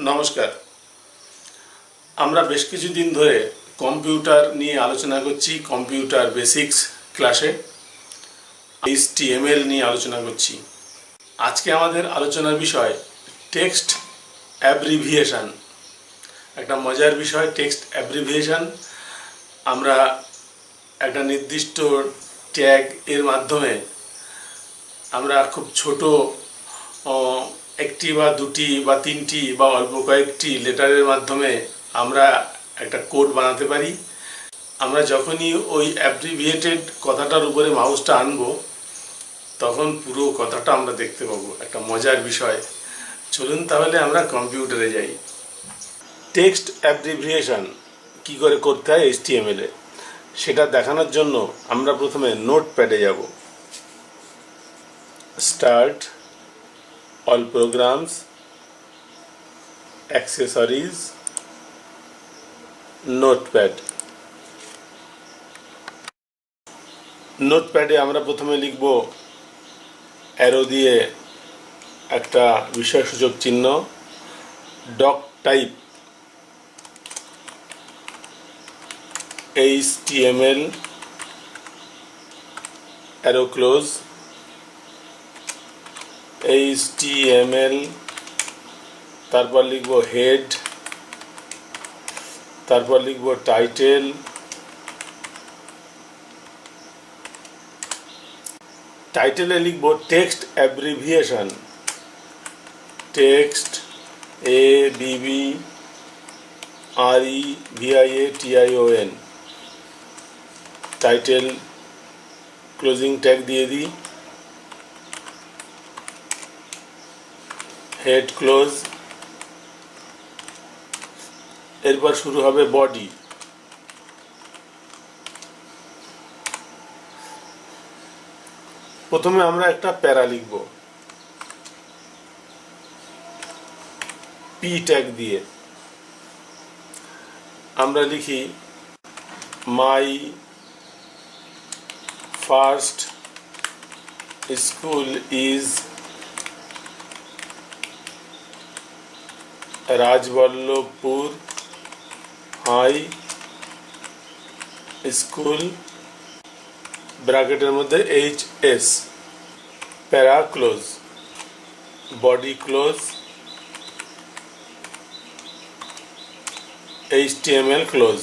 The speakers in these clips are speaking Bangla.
নমস্কার। আমরা বেশ কিছুদিন ধরে কম্পিউটার নিয়ে আলোচনা করছি। কম্পিউটার বেসিক্স ক্লাসে HTML নিয়ে আলোচনা করছি। আজকে আমাদের আলোচনার বিষয় টেক্সট অ্যাব্রিভিয়েশন। একটা মজার বিষয় টেক্সট অ্যাব্রিভিয়েশন। আমরা একটা নির্দিষ্ট ট্যাগ এর মাধ্যমে আমরা খুব ছোট একটি বা দুটি বা তিনটি বা অল্প কয়েকটি লেটারের মাধ্যমে আমরা একটা কোড বানাতে পারি। আমরা যখনই ওই অ্যাব্রিভিয়েটেড কথাটার উপরে মাউসটা আনবো তখন পুরো কথাটা আমরা দেখতে পাবো। একটা মজার বিষয়। চলুন তাহলে আমরা কম্পিউটারে যাই। টেক্সট অ্যাব্রিভিয়েশন কী করে করতে হয় HTML এ সেটা দেখানোর জন্য আমরা প্রথমে নোটপ্যাডে যাব। Start, all programs, accessories, notepad. নোটপ্যাডে আমরা প্রথমে লিখব অ্যারো দিয়ে একটা বিষয়সূচক চিহ্ন, doc type HTML, arrow close, HTML, তারপর লিখব হেড, তারপর লিখব টাইটেল, টাইটেলে লিখব text abbreviation, text ABBREVIATION, title closing tag দিয়ে দিই, হেড ক্লোজ। এরপর শুরু হবে বডি। প্রথমে আমরা একটা প্যারা লিখব পি ট্যাগ দিয়ে। আমরা লিখি my first school is Rajballavpur high school, ব্র্যাকেটের মধ্যে HS, para close, body close, HTML close.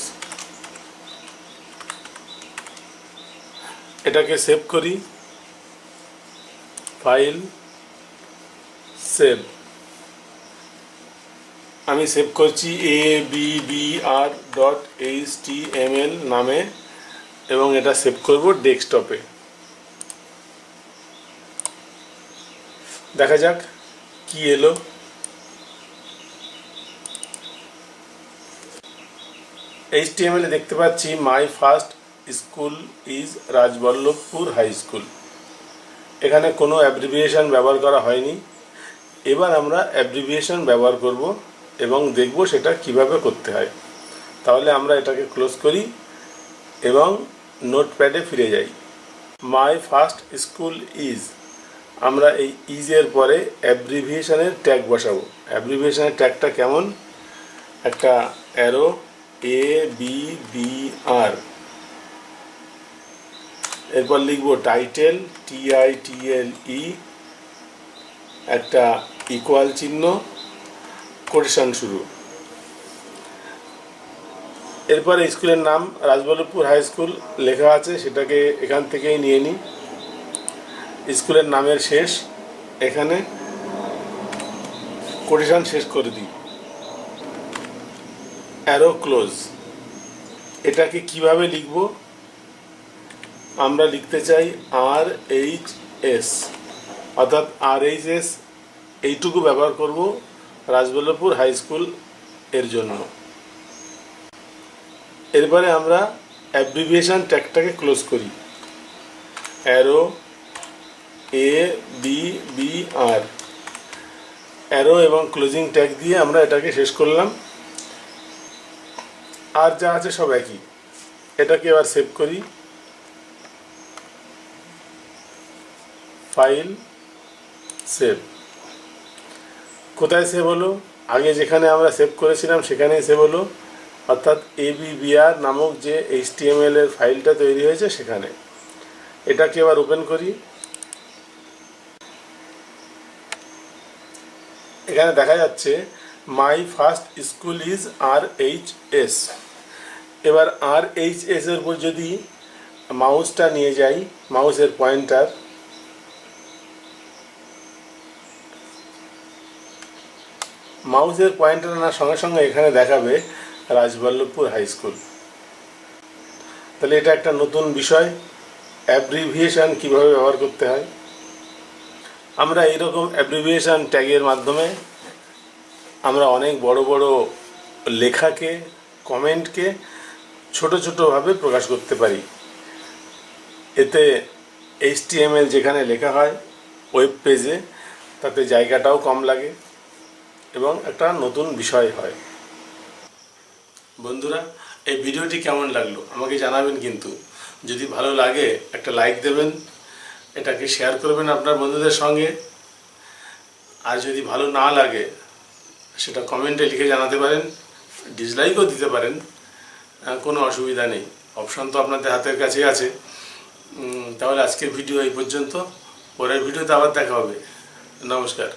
এটাকে সেভ করি, ফাইল, সেভ। আমি সেভ করছি ABBR.HTML নামে এবং এটা সেভ করব ডেস্কটপে। দেখা যাক কি এলো। HTML এ দেখতে পাচ্ছি my first school is Rajballavpur high school. এখানে কোনো অ্যাব্রিভিয়েশন ব্যবহার করা হয়নি। এবার আমরা অ্যাব্রিভিয়েশন ব্যবহার করব এবং দেখব সেটা কিভাবে করতে হয়। তাহলে আমরা এটাকে ক্লোজ করি এবং নোটপ্যাডে ফিরে যাই। মাই ফার্স্ট স্কুল ইজ, আমরা এই ইজের পরে অ্যাব্রিভিয়েশনের ট্যাগ বসাবো। অ্যাব্রিভিয়েশনের ট্যাগটা কেমন? একটা অ্যারো ABBR, এরপর লিখব টাইটেল TITLE, একটা ইকুয়াল চিহ্ন, কোটেশন শুরু। এরপরে স্কুলের নাম রাজবল্লভপুর হাই স্কুল লেখা আছে, সেটাকে এখান থেকেই নিয়ে নিই। স্কুলের নামের শেষ এখানে কোটেশন শেষ করে দিই। Arrow close. এটাকে কিভাবে লিখব? আমরা লিখতে চাই RHS, অর্থাৎ RHS এইটুকু ব্যবহার করব রাজবল্লভপুর হাই স্কুল এর জন্য। এরপরে আমরা অ্যাব্রিভিয়েশন ট্যাগটাকে ক্লোজ করি, অ্যারো ABBR, অ্যারো এবং ক্লোজিং ট্যাগ দিয়ে আমরা এটাকে শেষ করলাম। আর যা আছে সব একই। এটাকে এবার সেভ করি, ফাইল, সেভ। কোথায় সেভ হলো? আগে যেখানে আমরা সেভ করেছিলাম সেখানেই সেভ হলো, অর্থাৎ ABBR নামক যে HTML এর ফাইলটা তৈরি হয়েছে সেখানে। এটাকে এবার ওপেন করি। এখানে দেখা যাচ্ছে মাই ফার্স্ট স্কুল ইজ RHS। এবার RHS এর উপর যদি মাউসটা নিয়ে যাই, মাউসের পয়েন্টার, আনার সঙ্গে সঙ্গে এখানে দেখাবে রাজবল্লভপুর হাই স্কুল। তাহলে এটা একটা নতুন বিষয়, অ্যাব্রিভিয়েশন কিভাবে ব্যবহার করতে হয়। আমরা এইরকম অ্যাব্রিভিয়েশন ট্যাগের মাধ্যমে আমরা অনেক বড় বড় লেখাকে, কমেন্টকে ছোট ছোটোভাবে প্রকাশ করতে পারি। এতে HTML যেখানে লেখা হয় ওয়েব পেজে, তাতে জায়গাটাও কম লাগে এবং একটা নতুন বিষয় হয়। বন্ধুরা, এই ভিডিওটি কেমন লাগলো আমাকে জানাবেন, কিন্তু যদি ভালো লাগে একটা লাইক দেবেন, এটাকে শেয়ার করবেন আপনার বন্ধুদের সঙ্গে। আর যদি ভালো না লাগে সেটা কমেন্টে লিখে জানাতে পারেন, ডিসলাইকও দিতে পারেন, কোনো অসুবিধা নেই, অপশন তো আপনাদের হাতের কাছে আছে। তাহলে আজকের ভিডিও এই পর্যন্ত, পরের ভিডিওতে আবার দেখা হবে। নমস্কার।